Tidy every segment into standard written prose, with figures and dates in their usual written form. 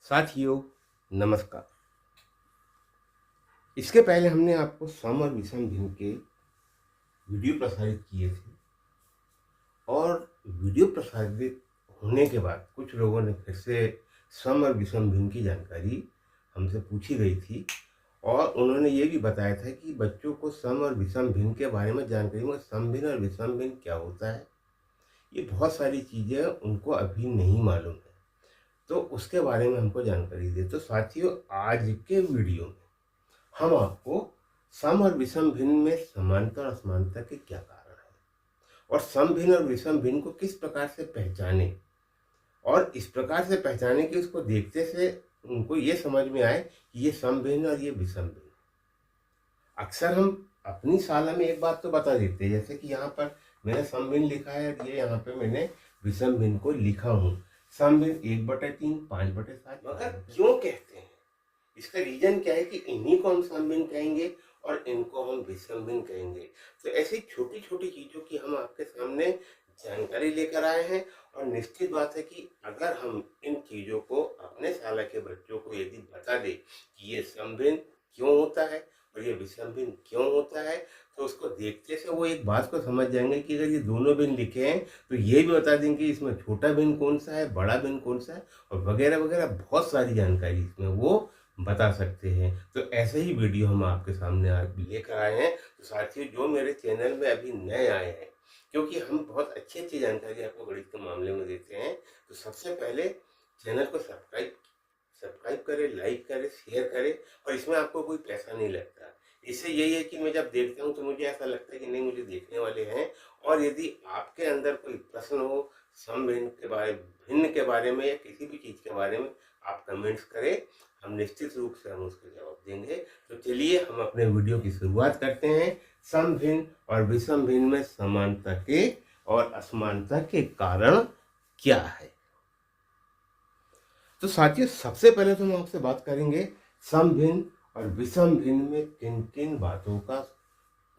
साथियों, नमस्कार। इसके पहले हमने आपको सम और विषम भिन्न के वीडियो प्रसारित किए थे और वीडियो प्रसारित होने के बाद कुछ लोगों ने फिर से सम और विषम भिन्न की जानकारी हमसे पूछी गई थी और उन्होंने ये भी बताया था कि बच्चों को सम और विषम भिन्न के बारे में जानकारी में सम भिन्न और विषम भिन्न क्या होता है, ये बहुत सारी चीज़ें उनको अभी नहीं मालूम है, तो उसके बारे में हमको जानकारी दी। तो साथियों, आज के वीडियो में हम आपको सम और विषम भिन्न में समानता और असमानता के क्या कारण है और सम भिन्न और विषम भिन्न को किस प्रकार से पहचाने और इस प्रकार से पहचाने कि उसको देखते से उनको ये समझ में आए कि ये सम भिन्न और ये विषम भिन्न। अक्सर हम अपनी शाला में एक बात तो बता देते हैं, जैसे कि यहाँ पर मैंने सम भिन्न लिखा है और ये यहाँ पे मैंने विषम भिन्न को लिखा हूँ। सम भिन्न 1/3, 5/7। मगर क्यों कहते हैं, इसका रीजन क्या है कि इन्हीं को हम सम भिन्न कहेंगे और इनको हम विषम भिन्न कहेंगे। तो ऐसी छोटी छोटी चीजों की हम आपके सामने जानकारी लेकर आए हैं और निश्चित बात है कि अगर हम इन चीजों को अपने शाला के बच्चों को यदि बता दें कि ये सम भिन्न क्यों होता है और ये विषम भिन्न क्यों होता है, तो उसको देखते से वो एक बात को समझ जाएंगे कि अगर ये दोनों भिन्न लिखे हैं तो ये भी बता देंगे कि इसमें छोटा भिन्न कौन सा है, बड़ा भिन्न कौन सा है और वगैरह वगैरह बहुत सारी जानकारी इसमें वो बता सकते हैं। तो ऐसे ही वीडियो हम आपके सामने लेकर आए हैं। तो साथियों, जो मेरे चैनल में अभी नए आए हैं, क्योंकि हम बहुत अच्छी अच्छी जानकारी आपको गणित के मामले में देते हैं, तो सबसे पहले चैनल को सब्सक्राइब करें, लाइक करें, शेयर करें और इसमें आपको कोई पैसा नहीं लगता। इससे यही है कि मैं जब देखता हूँ तो मुझे ऐसा लगता है कि नहीं, मुझे देखने वाले हैं। और यदि आपके अंदर कोई प्रश्न हो सम भिन्न के बारे में या किसी भी चीज़ के बारे में, आप कमेंट्स करें, हम निश्चित रूप से हम उसके जवाब देंगे। तो चलिए हम अपने वीडियो की शुरुआत करते हैं। सम भिन्न और विषम भिन्न में समानता के और असमानता के कारण क्या है। तो साथियों, सबसे पहले तो हम आपसे बात करेंगे सम भिन्न और विषम भिन्न में किन किन बातों का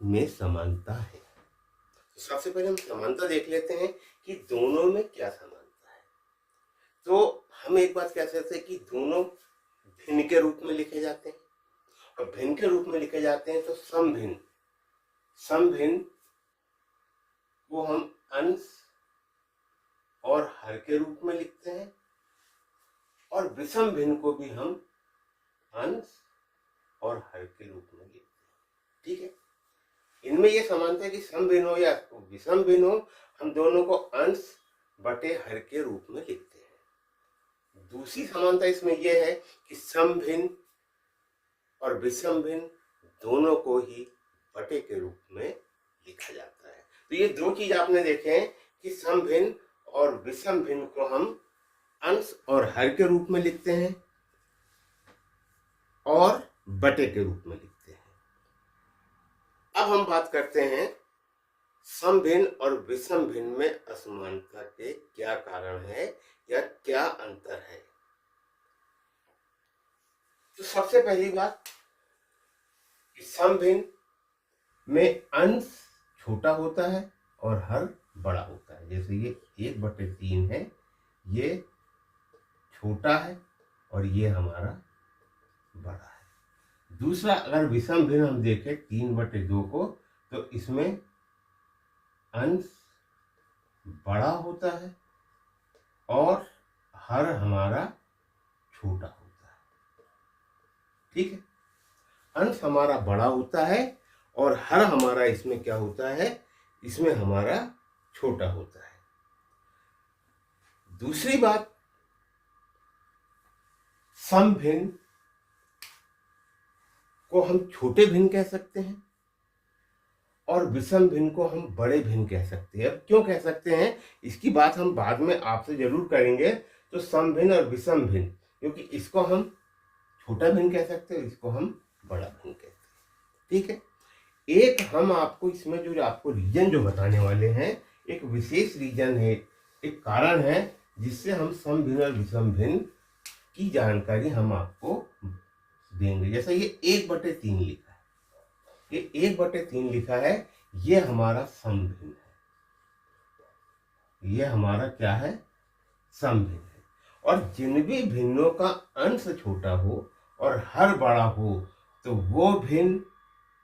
में समानता है। तो सबसे पहले हम समानता देख लेते हैं कि दोनों में क्या समानता है। तो हम एक बात कह सकते हैं कि दोनों भिन्न के रूप में लिखे जाते हैं और भिन्न के रूप में लिखे जाते हैं। तो सम भिन्न को हम अंश और हर के रूप में लिखते हैं और विषम भिन्न को भी हम अंश और हर के रूप में लिखते हैं। ठीक है, इनमें यह समानता है कि सम भिन्न हो या विषम भिन्न हो, हम दोनों को अंश बटे हर के रूप में लिखते हैं। दूसरी समानता इसमें यह है कि सम भिन्न और विषम भिन्न दोनों को ही बटे के रूप में लिखा जाता है। तो ये दो चीज आपने देखे हैं कि सम भिन्न और विषम भिन्न को हम अंश और हर के रूप में लिखते हैं और बटे के रूप में लिखते हैं। अब हम बात करते हैं सम भिन्न और विषम भिन्न में असमानता के क्या कारण है या क्या अंतर है। तो सबसे पहली बात कि सम भिन्न में अंश छोटा होता है और हर बड़ा होता है। जैसे ये 1/3 है, ये छोटा है और ये हमारा बड़ा है। दूसरा, अगर विषम भिन्न हम देखें 3/2 को, तो इसमें अंश बड़ा होता है और हर हमारा छोटा होता है। ठीक है, अंश हमारा बड़ा होता है और हर हमारा इसमें क्या होता है, इसमें हमारा छोटा होता है। दूसरी बात, सम भिन्न को हम छोटे भिन्न कह सकते हैं और विषम भिन्न को हम बड़े भिन्न कह सकते हैं। अब क्यों कह सकते हैं, इसकी बात हम बाद में आपसे जरूर करेंगे। तो सम भिन्न और विषम भिन्न, क्योंकि इसको हम छोटा भिन्न कह सकते हैं, इसको हम बड़ा भिन्न कहते हैं। ठीक है, एक हम आपको इसमें जो आपको रीजन जो बताने वाले हैं, एक विशेष रीजन है, एक कारण है जिससे हम सम भिन्न और विषम भिन्न की जानकारी हम आपको देंगे। जैसा ये 1/3 लिखा है, ये 1/3 लिखा है, ये हमारा सम भिन्न है, ये हमारा क्या है, सम भिन्न है। और जिन भी भिन्नों का अंश छोटा हो और हर बड़ा हो तो वो भिन्न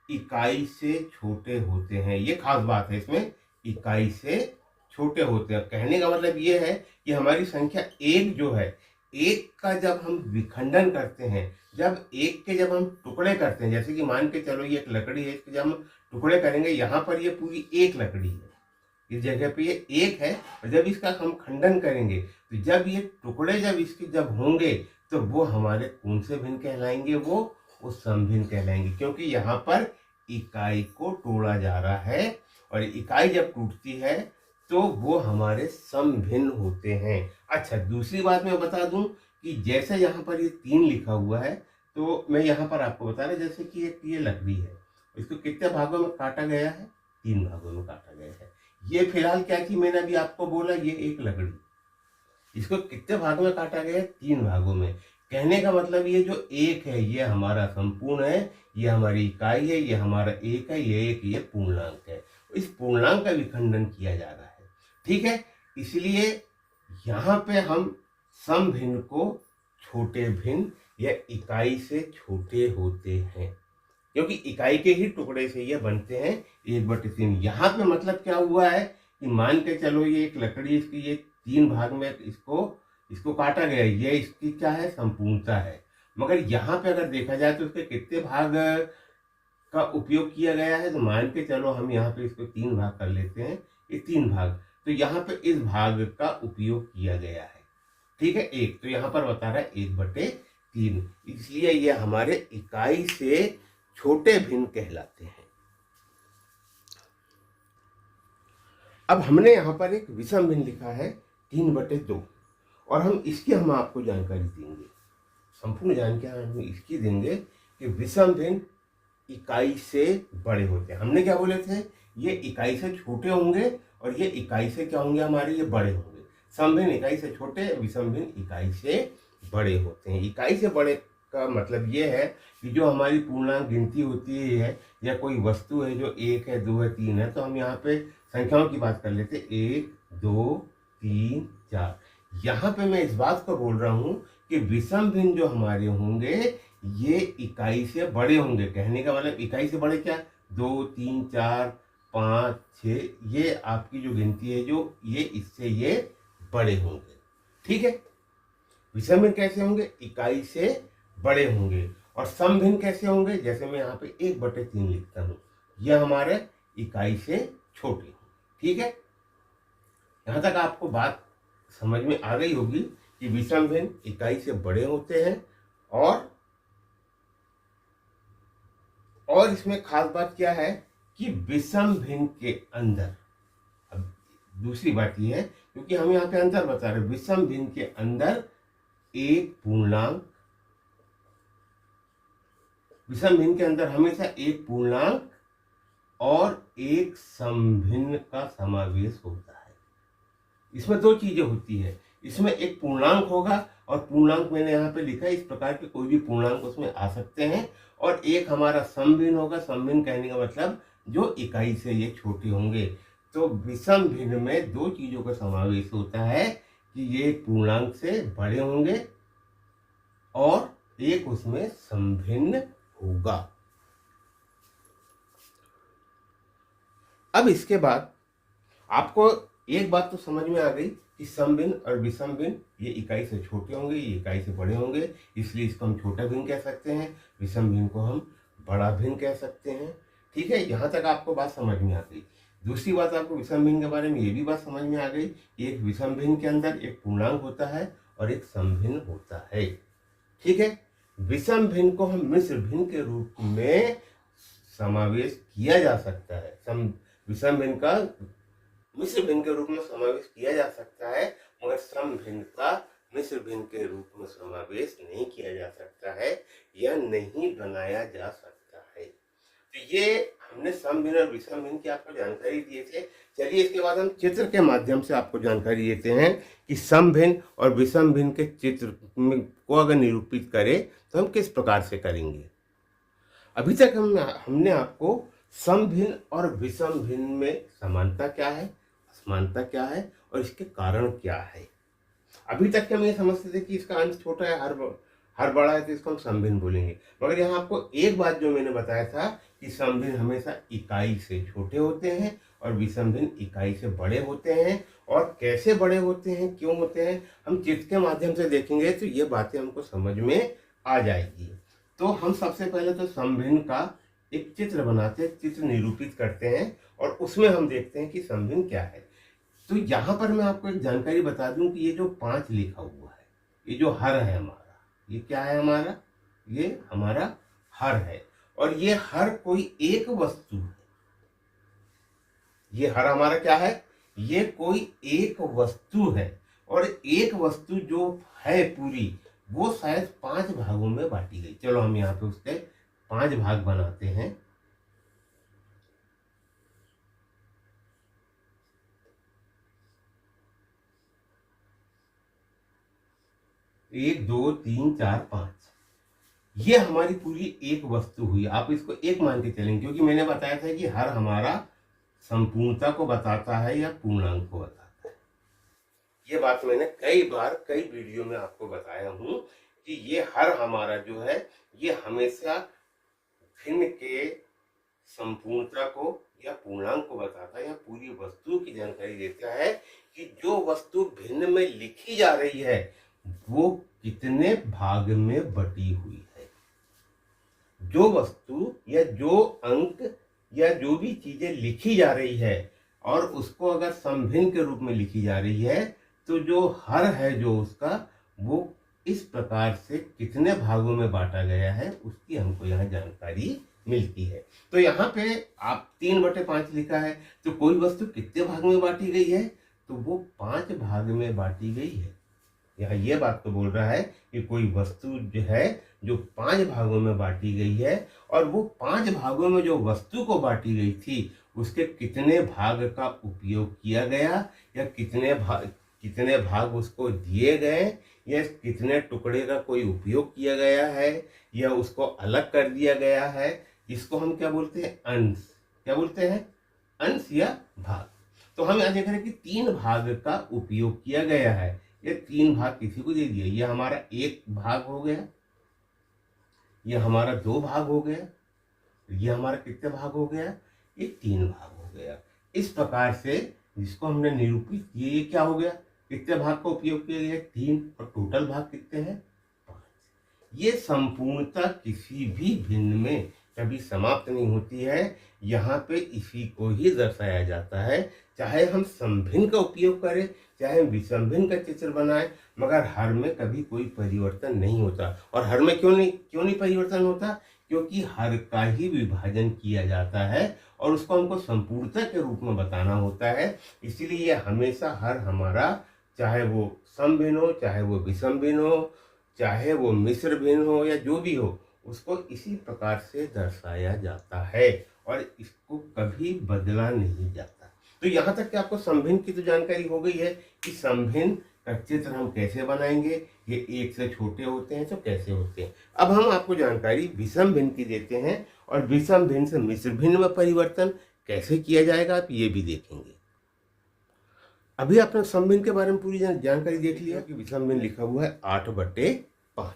इकाई से छोटे होते हैं। ये खास बात है इसमें, इकाई से छोटे होते हैं। कहने का मतलब ये है कि हमारी संख्या एक जो है, एक का जब हम विखंडन करते हैं, जब एक के जब हम टुकड़े करते हैं, जैसे कि मान के चलो ये एक लकड़ी है, इसके जब हम टुकड़े करेंगे, यहाँ पर ये पूरी एक लकड़ी है, इस जगह पे ये एक है, और जब इसका हम खंडन करेंगे तो जब ये टुकड़े जब इसके जब होंगे तो वो हमारे कौन से भिन्न कहलाएंगे? वो समभिन्न कहलाएंगे, क्योंकि यहाँ पर इकाई को तोड़ा जा रहा है, और इकाई जब टूटती है तो वो हमारे समभिन्न होते हैं। अच्छा, दूसरी बात मैं बता दूं कि जैसे यहाँ पर ये 3 लिखा हुआ है, तो मैं यहाँ पर आपको बता रहा, जैसे कि ये लकड़ी है, इसको कितने भागों में काटा गया है? 3 भागों में काटा गया है। ये फिलहाल क्या थी, मैंने अभी आपको बोला, ये एक लकड़ी, इसको कितने भागों में काटा गया है? 3 भागों में। कहने का मतलब ये जो एक है ये हमारा संपूर्ण है, ये हमारी इकाई है, ये हमारा एक है, ये एक, ये पूर्णांक है। इस पूर्णांक का विखंडन किया जा रहा है, ठीक है। इसलिए यहाँ पे हम सम भिन्न को छोटे भिन्न या इकाई से छोटे होते हैं, क्योंकि इकाई के ही टुकड़े से ये बनते हैं 1/3। यहाँ पे मतलब क्या हुआ है कि मान के चलो ये एक लकड़ी, इसकी ये 3 भाग में इसको काटा गया, ये इसकी क्या है? संपूर्णता है। मगर यहाँ पे अगर देखा जाए तो इसके कितने भाग का उपयोग किया गया है? तो मान के चलो हम यहाँ पे इसको 3 भाग कर लेते हैं, ये 3 भाग, तो यहाँ पे इस भाग का उपयोग किया गया है, ठीक है, एक। तो यहाँ पर बता रहा है 1/3, इसलिए ये हमारे इकाई से छोटे भिन्न कहलाते हैं। अब हमने यहाँ पर एक विषम भिन्न लिखा है 3/2, और हम आपको जानकारी देंगे, संपूर्ण जानकारी हम इसकी देंगे कि विषम भिन्न इकाई से बड़े होते हैं। हमने क्या बोले थे? ये इकाई से छोटे होंगे और ये इकाई से क्या होंगे हमारे? ये बड़े होंगे। समभिन्न इकाई से छोटे, विषम भिन्न इकाई से बड़े होते हैं। इकाई से बड़े का मतलब ये है कि जो हमारी पूर्णांक गिनती होती है, या कोई वस्तु है जो 1 है, 2 है, 3 है, तो हम यहाँ पे संख्याओं की बात कर लेते हैं, 1 2 3 4। यहाँ पे मैं इस बात को बोल रहा हूँ कि विषम भिन्न जो हमारे होंगे ये इकाई से बड़े होंगे। कहने का मतलब इकाई से बड़े क्या? 2 3 4 5 6, ये आपकी जो गिनती है जो ये इससे ये बड़े होंगे, ठीक है। विषम भिन्न कैसे होंगे? इकाई से बड़े होंगे। और सम भिन्न कैसे होंगे? जैसे मैं यहाँ पे 1/3 लिखता हूँ, यह हमारे इकाई से छोटे होंगे, ठीक है। यहाँ तक आपको बात समझ में आ गई होगी कि विषम भिन्न इकाई से बड़े होते हैं, और इसमें खास बात क्या है कि विषम भिन्न के अंदर, अब दूसरी बात यह है, क्योंकि हम यहाँ पे अंतर बता रहे, विषम भिन्न के अंदर एक पूर्णांक, विषम भिन्न के अंदर हमेशा एक पूर्णांक और एक समभिन्न का समावेश होता है। इसमें 2 चीजें होती है, इसमें एक पूर्णांक होगा, और पूर्णांक मैंने यहाँ पे लिखा है, इस प्रकार के कोई भी पूर्णांक उसमें आ सकते हैं, और एक हमारा समभिन्न होगा। समभिन्न कहने का मतलब जो इकाई से ये छोटे होंगे। तो विषम भिन्न में 2 चीजों का समावेश होता है कि ये पूर्णांक से बड़े होंगे और एक उसमें समभिन्न होगा। अब इसके बाद आपको एक बात तो समझ में आ गई कि समभिन्न और विषम भिन्न ये इकाई से छोटे होंगे, ये इकाई से बड़े होंगे, इसलिए इसको हम छोटा भिन्न कह सकते हैं, विषम भिन्न को हम बड़ा भिन्न कह सकते हैं, ठीक है। यहाँ तक आपको बात समझ में आ गई। दूसरी बात आपको विषम भिन्न के बारे में ये भी बात समझ में आ गई, एक विषम भिन्न के अंदर एक पूर्णांक होता है और एक समभिन्न होता है, ठीक है। विषम भिन्न को हम मिश्र भिन्न के रूप में समावेश किया जा सकता है। विषम भिन्न का मिश्र भिन्न के रूप में समावेश किया जा सकता है, मगर सम भिन्न का मिश्र भिन्न के रूप में समावेश नहीं किया जा सकता है या नहीं बनाया जा सकता है। तो ये हमने सम भिन्न और विषम भिन्न की आपको जानकारी दिए थे। चलिए इसके बाद हम चित्र के माध्यम से आपको जानकारी देते हैं कि सम भिन्न और विषम भिन्न के चित्र को अगर निरूपित करें तो हम किस प्रकार से करेंगे। अभी तक हमने आपको सम भिन्न और विषम भिन्न में समानता क्या है, असमानता क्या है और इसके कारण क्या है। अभी तक हम ये समझते थे कि इसका अंश छोटा है, हर बड़ा है तो इसको हम समभिन्न बोलेंगे। मगर यहाँ आपको एक बात जो मैंने बताया था कि समभिन्न हमेशा इकाई से छोटे होते हैं और विषमभिन्न इकाई से बड़े होते हैं। और कैसे बड़े होते हैं, क्यों होते हैं, हम चित्र के माध्यम से देखेंगे तो ये बातें हमको समझ में आ जाएगी। तो हम सबसे पहले तो समभिन्न का एक चित्र बनाते हैं, चित्र निरूपित करते हैं और उसमें हम देखते हैं कि समभिन्न क्या है। तो यहाँ पर मैं आपको एक जानकारी बता दूं कि ये जो 5 लिखा हुआ है, ये जो हर है हमारा, ये क्या है हमारा, ये हमारा हर है। और ये हर कोई एक वस्तु है। ये हर हमारा क्या है, ये कोई एक वस्तु है। और एक वस्तु जो है पूरी, वो शायद 5 भागों में बांटी गई। चलो हम यहाँ पे उसके 5 भाग बनाते हैं। 1 2 3 4 5, ये हमारी पूरी एक वस्तु हुई। आप इसको एक मान के चलेंगे, क्योंकि मैंने बताया था कि हर हमारा संपूर्णता को बताता है या पूर्णांक को बताता है। ये बात मैंने कई बार कई वीडियो में आपको बताया हूं कि ये हर हमारा जो है, ये हमेशा भिन्न के संपूर्णता को या पूर्णांक को बताता है या पूरी वस्तु की जानकारी देता है कि जो वस्तु भिन्न में लिखी जा रही है वो कितने भाग में बटी हुई है। जो वस्तु या जो अंक या जो भी चीजें लिखी जा रही है और उसको अगर समभिन्न के रूप में लिखी जा रही है, तो जो हर है जो उसका, वो इस प्रकार से कितने भागों में बांटा गया है उसकी हमको यहाँ जानकारी मिलती है। तो यहाँ पे आप 3/5 लिखा है, तो कोई वस्तु कितने भाग में बांटी गई है, तो वो 5 भाग में बांटी गई है। यहाँ ये बात तो बोल रहा है कि कोई वस्तु जो है जो 5 भागों में बांटी गई है, और वो 5 भागों में जो वस्तु को बांटी गई थी उसके कितने भाग का उपयोग किया गया, या कितने भाग उसको दिए गए, या कितने टुकड़े का कोई उपयोग किया गया है, या उसको अलग कर दिया गया है, इसको हम क्या बोलते हैं, अंश। क्या बोलते हैं, अंश या भाग। तो हम यहाँ देख रहे हैं कि 3 भाग का उपयोग किया गया है। ये 3 भाग किसी को दे दिया, ये हमारा 1 भाग हो गया, ये हमारा 2 भाग हो गया, ये हमारा कितने भाग हो गया, ये 3 भाग हो गया। इस प्रकार से जिसको हमने निरूपित किया, ये क्या हो गया, कितने भाग का उपयोग किया गया, 3, और टोटल भाग कितने हैं, 5। ये संपूर्णता किसी भी भिन्न में कभी समाप्त नहीं होती है। यहाँ पे इसी को ही दर्शाया जाता है, चाहे हम समभिन्न का उपयोग करें, चाहे हम विषमभिन्न का चित्र बनाएं, मगर हर में कभी कोई परिवर्तन नहीं होता। और हर में क्यों नहीं परिवर्तन होता, क्योंकि हर का ही विभाजन किया जाता है और उसको हमको संपूर्णता के रूप में बताना होता है। इसीलिए हमेशा हर हमारा, चाहे वो समभिन्न हो, चाहे वो विषमभिन्न हो, चाहे वो मिश्र भिन्न हो, या जो भी हो, उसको इसी प्रकार से दर्शाया जाता है और इसको कभी बदला नहीं जाता। तो यहाँ तक कि आपको समभिन्न की तो जानकारी हो गई है कि समभिन्न का चित्र हम कैसे बनाएंगे, ये 1 से छोटे होते हैं तो कैसे होते हैं। अब हम आपको जानकारी विषम भिन्न की देते हैं, और विषम भिन्न से मिश्र भिन्न में परिवर्तन कैसे किया जाएगा आप ये भी देखेंगे। अभी आपने समभिन्न के बारे में पूरी जानकारी देख लिया कि विषम भिन्न लिखा हुआ है 8/5।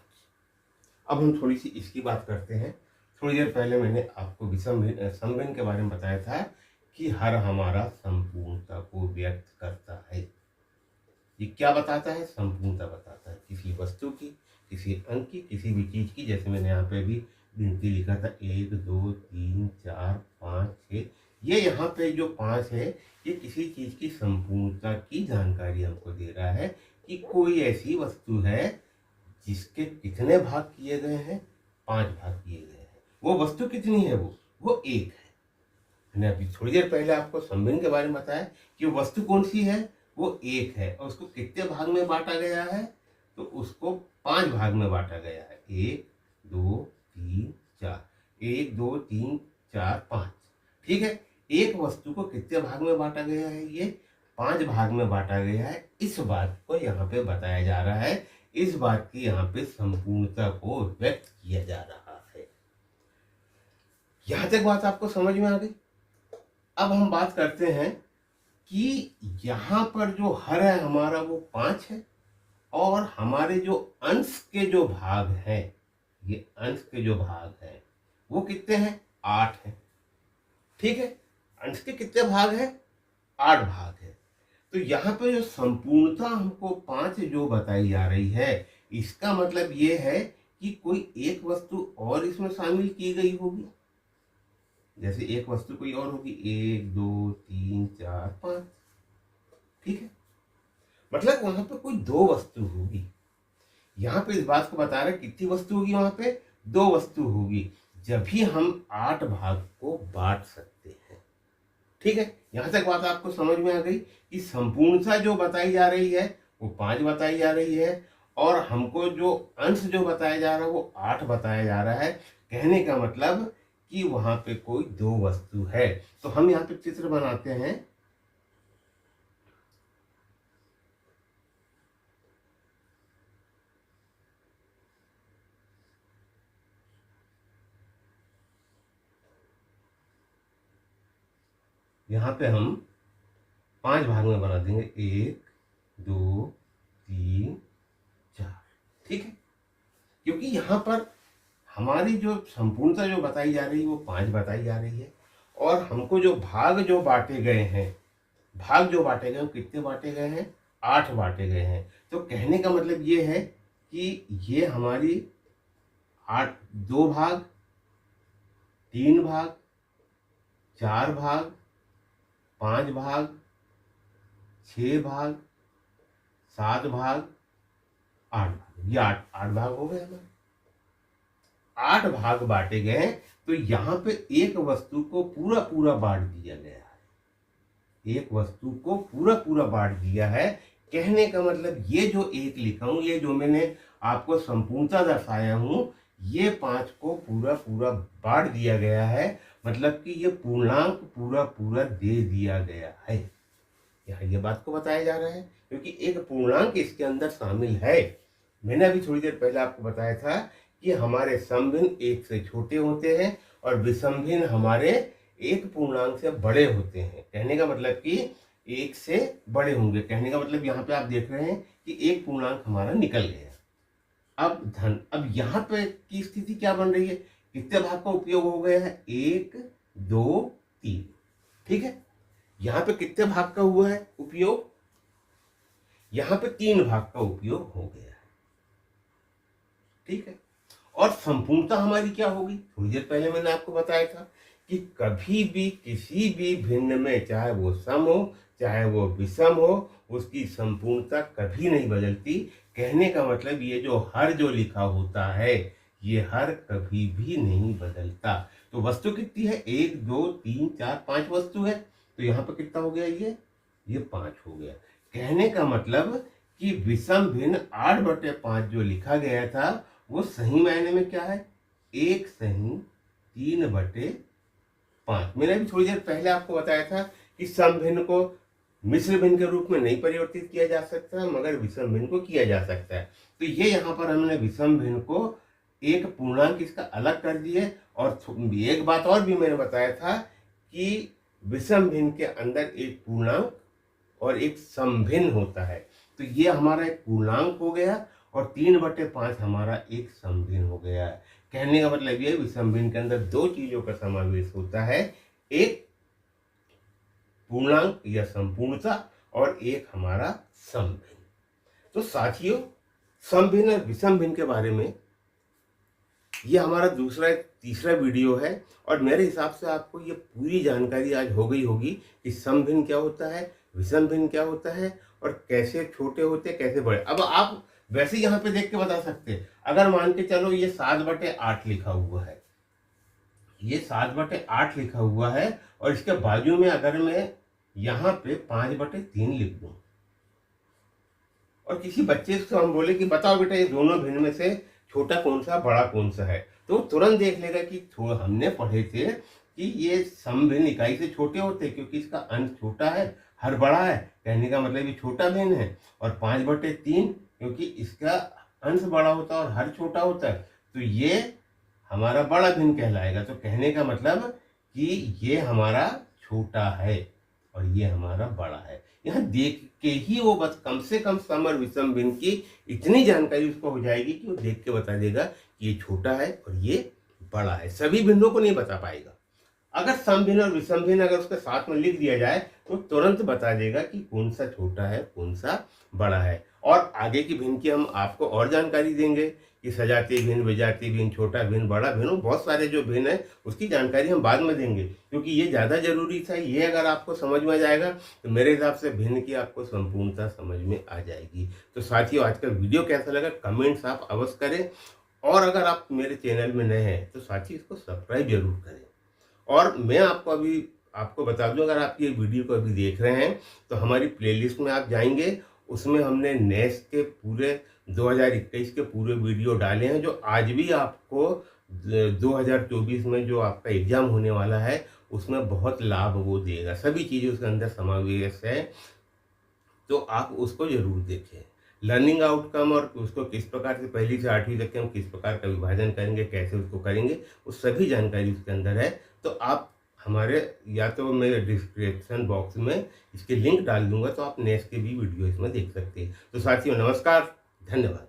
अब हम थोड़ी सी इसकी बात करते हैं। थोड़ी देर पहले मैंने आपको समभिन्न के बारे में बताया था कि हर हमारा संपूर्णता को व्यक्त करता है। ये क्या बताता है, संपूर्णता बताता है किसी वस्तु की, किसी अंक की, किसी भी चीज की। जैसे मैंने यहाँ पे भी गिनती लिखा था 1 2 3 4 5 6, ये यहाँ पे जो 5 है ये किसी चीज की संपूर्णता की जानकारी हमको दे रहा है कि कोई ऐसी वस्तु है जिसके कितने भाग किए गए हैं, 5 भाग किए गए हैं। वो वस्तु कितनी है, वो 1 है। मैंने अभी थोड़ी देर पहले आपको समभिन्न के बारे में बताया कि वस्तु कौन सी है, वो 1 है, और उसको कितने भाग में बांटा गया है, तो उसको 5 भाग में बांटा गया है। 1 2 3 4, 1 2 3 4 5। ठीक है, एक वस्तु को कितने भाग में बांटा गया है, ये 5 भाग में बांटा गया है। इस बात को यहाँ पे बताया जा रहा है, इस बात की यहाँ पे संपूर्णता को व्यक्त किया जा रहा है। यहां तक बात आपको समझ में आ गई। अब हम बात करते हैं कि यहाँ पर जो हर है हमारा वो 5 है, और हमारे जो अंश के जो भाग हैं, ये अंश के जो भाग हैं वो कितने हैं? 8 हैं। ठीक है, अंश के कितने भाग हैं? 8 भाग है। तो यहाँ पे जो संपूर्णता हमको 5 जो बताई जा रही है, इसका मतलब ये है कि कोई एक वस्तु और इसमें शामिल की गई होगी। जैसे एक वस्तु कोई और होगी, 1 2 3 4 5। ठीक है, मतलब वहां पे कोई 2 वस्तु होगी। यहाँ पे इस बात को बता रहे कितनी वस्तु होगी? वहां पे 2 वस्तु होगी, जब भी हम 8 भाग को बांट सकते हैं। ठीक है, यहां तक बात आपको समझ में आ गई कि संपूर्णता जो बताई जा रही है वो 5 बताई जा रही है, और हमको जो अंश जो बताया जा रहा है वो 8 बताया जा रहा है। कहने का मतलब कि वहां पे कोई 2 वस्तु है। तो हम यहाँ पे चित्र बनाते हैं। यहाँ पे हम 5 भाग में बना देंगे, 1 2 3 4। ठीक है, क्योंकि यहाँ पर हमारी जो संपूर्णता जो बताई जा रही है वो 5 बताई जा रही है, और हमको जो भाग जो बांटे गए हैं, भाग जो बांटे गए वो कितने बांटे गए हैं? 8 बांटे गए हैं। तो कहने का मतलब ये है कि ये हमारी 8, 2 भाग, 3 भाग, 4 भाग, 5 भाग, 6 भाग, 7 भाग, 8 भाग, ये 8 भाग हो गए हमारे। 8 भाग बांटे गए। तो यहाँ पे एक वस्तु को पूरा पूरा बांट दिया गया है, एक वस्तु को पूरा पूरा बांट दिया है। कहने का मतलब ये जो एक लिखा हूं, ये जो मैंने आपको संपूर्णता दर्शाया हूं, ये 5 को पूरा पूरा बांट दिया गया है। मतलब कि ये पूर्णांक पूरा पूरा दे दिया गया है। यहाँ ये बात को बताया जा रहा है क्योंकि एक पूर्णांक इसके अंदर शामिल है। मैंने अभी थोड़ी देर पहले आपको बताया था कि हमारे समभिन्न 1 से छोटे होते हैं और विषमभिन्न हमारे एक पूर्णांक से बड़े होते हैं। कहने का मतलब कि 1 से बड़े होंगे। कहने का मतलब यहाँ पे आप देख रहे हैं कि एक पूर्णांक हमारा निकल गया। अब यहाँ पे की स्थिति क्या बन रही है? कितने भाग का उपयोग हो गया है? 1 2 3। ठीक है, यहाँ पे कितने भाग का हुआ है उपयोग? यहाँ पे 3 भाग का उपयोग हो गया है। ठीक है, और संपूर्णता हमारी क्या होगी? थोड़ी देर पहले मैंने आपको बताया था कि कभी भी किसी भी भिन्न में, चाहे वो सम हो चाहे वो विषम हो, उसकी संपूर्णता कभी नहीं बदलती। कहने का मतलब ये जो हर जो लिखा होता है, ये हर कभी भी नहीं बदलता। तो वस्तु कितनी है? 1 2 3 4 5 वस्तु है। तो यहाँ पर कितना हो गया? ये 5 हो गया। कहने का मतलब कि विषम भिन्न 8/5 जो लिखा गया था वो सही मायने में क्या है? 1 सही 3/5। मैंने अभी थोड़ी देर पहले आपको बताया था कि सम भिन्न को मिश्र भिन्न के रूप में नहीं परिवर्तित किया जा सकता, मगर विषम भिन्न को किया जा सकता है। तो ये यहाँ पर हमने विषम भिन्न को एक पूर्णांक इसका अलग कर दिए। और एक बात और भी मैंने बताया था कि विषम भिन्न के अंदर एक पूर्णांक और एक समभिन्न होता है। तो ये हमारा एक पूर्णांक हो गया और 3/5 हमारा एक समभिन्न हो गया है। कहने का मतलब ये विषम भिन्न के अंदर 2 चीजों का समावेश होता है, एक पूर्णांक या संपूर्णता और एक हमारा समभिन्न। तो साथियों, समभिन्न और विषम भिन्न के बारे में ये हमारा तीसरा वीडियो है, और मेरे हिसाब से आपको ये पूरी जानकारी आज हो गई होगी कि समभिन्न क्या होता है, विषम भिन्न क्या होता है, और कैसे छोटे होते कैसे बड़े। अब आप वैसे यहाँ पे देख के बता सकते हैं। अगर मान के चलो ये 7/8 लिखा हुआ है, ये 7/8 लिखा हुआ है, और इसके बाजू में अगर मैं यहाँ पे 5/3 लिख दूं, और किसी बच्चे से हम बोले कि बताओ बेटा ये दोनों भिन्न में से छोटा कौन सा बड़ा कौन सा है, तो तुरंत देख लेगा कि हमने पढ़े थे कि ये समभिन्न इकाई से छोटे होते क्योंकि इसका अंश छोटा है, हर बड़ा है। कहने का मतलब ये छोटा भिन्न है। और 5/3 क्योंकि इसका अंश बड़ा होता है और हर छोटा होता है, तो ये हमारा बड़ा भिन्न कहलाएगा। तो कहने का मतलब कि ये हमारा छोटा है और ये हमारा बड़ा है। यहाँ देख के ही वो बस कम से कम सम और विषम भिन्न की इतनी जानकारी उसको हो जाएगी कि वो देख के बता देगा कि ये छोटा है और ये बड़ा है। सभी भिन्नों को नहीं बता पाएगा। अगर सम भिन्न और विषम भिन्न अगर उसके साथ में लिख दिया जाए तो तुरंत बता देगा कि कौन सा छोटा है कौन सा बड़ा है। और आगे की भिन्न की हम आपको और जानकारी देंगे कि सजातीय भिन्न, विजातीय भिन्न, छोटा भिन्न, बड़ा भिन्न, बहुत सारे जो भिन्न है उसकी जानकारी हम बाद में देंगे, क्योंकि ये ज़्यादा जरूरी था। ये अगर आपको समझ में आ जाएगा तो मेरे हिसाब से भिन्न की आपको संपूर्णता समझ में आ जाएगी। तो साथियों, आज का वीडियो कैसा लगा कमेंट्स आप अवश्य करें, और अगर आप मेरे चैनल में नए हैं तो साथियों इसको सब्सक्राइब जरूर करें। और मैं आपको बता दूं, अगर आप ये वीडियो को अभी देख रहे हैं तो हमारी प्लेलिस्ट में आप जाएंगे, उसमें हमने नेक्स्ट के पूरे 2021 के पूरे वीडियो डाले हैं, जो आज भी आपको 2024 में जो आपका एग्जाम होने वाला है उसमें बहुत लाभ वो देगा। सभी चीज़ें उसके अंदर समावेश है, तो आप उसको जरूर देखें। लर्निंग आउटकम और उसको किस प्रकार से पहली से 8वीं तक के हम किस प्रकार का विभाजन करेंगे, कैसे उसको करेंगे, वो सभी जानकारी उसके अंदर है। तो आप हमारे, या तो मेरे डिस्क्रिप्शन बॉक्स में इसके लिंक डाल दूंगा, तो आप नेक्स्ट के भी वीडियो इसमें देख सकते हैं। तो साथियों नमस्कार, धन्यवाद।